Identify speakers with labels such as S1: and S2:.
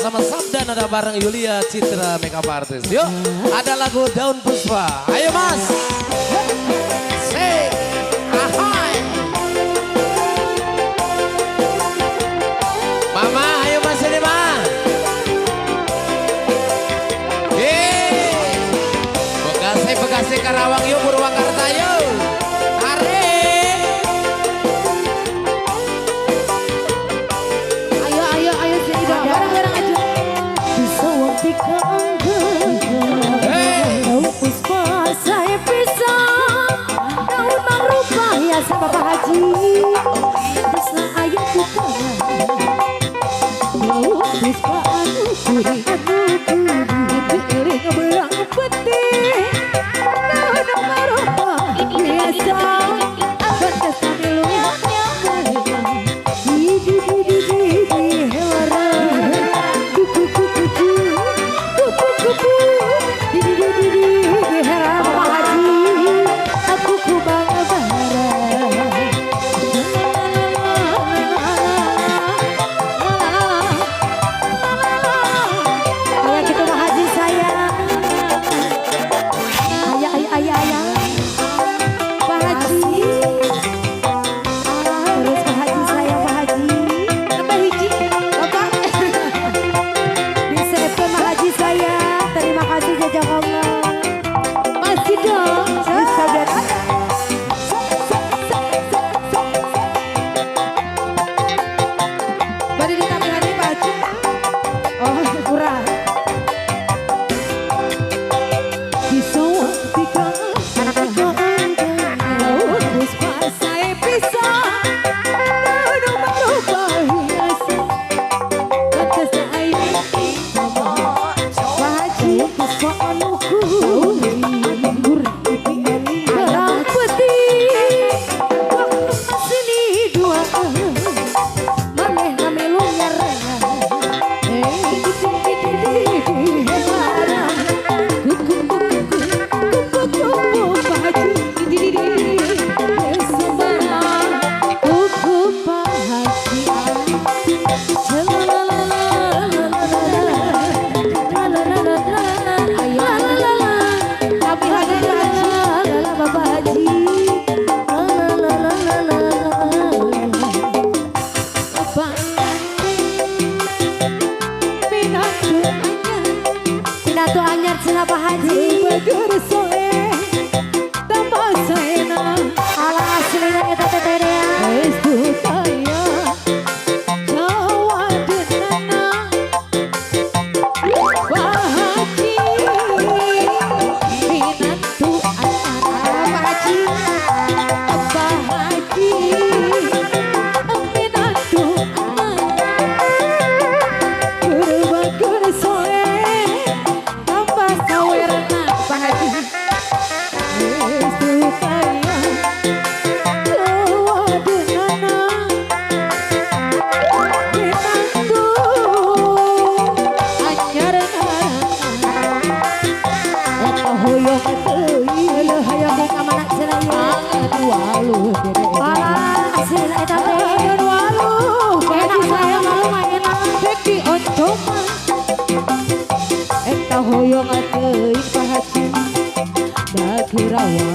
S1: Sama Sabdan ada bareng Yulia Citra makeup artist. Yuk, ada lagu Daun Puspa. Ayo Mas. Say, ahai. Mama, ayo Mas ini Mas. Bekasi Karawang yuk, Purwakarta yuk.
S2: Sama Pak Haji bisa ayam kupaya mau bisa anu kuri piring belang putih nana maropa biasa akan kesamilu di helara kuku di helara Pak Haji aku kubang Pak Haji bager soleh tambah sayana ala aslinya kita teterea itu saya Jawa denana Pak Haji pinatu Pak Haji Pak Haji pinatu bager soleh hoyong atuh Pak Haji da Karawang